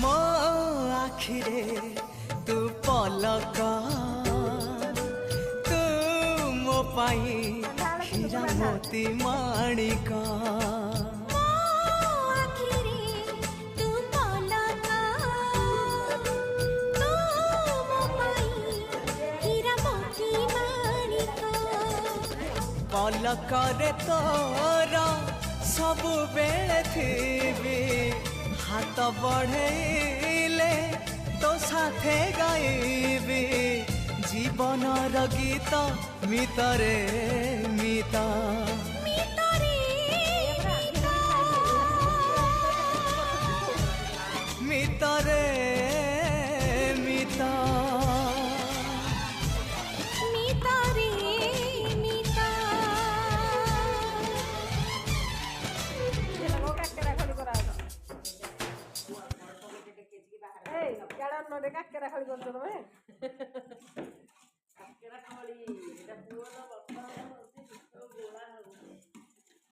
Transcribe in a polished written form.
ମୋ ଆଖିରେ ତୁ ପଲକ ତୁ ମୋ ପାଇଁ ହୀରା ମୋତି ମାଣିକ पलकरे तोर सबु बेले थी हाथ बढ़ेले तो साथे गाइबी जीवन गीत मितरे मिता मितरे मिता Hey, jangan mau dekat kira kali kontrol,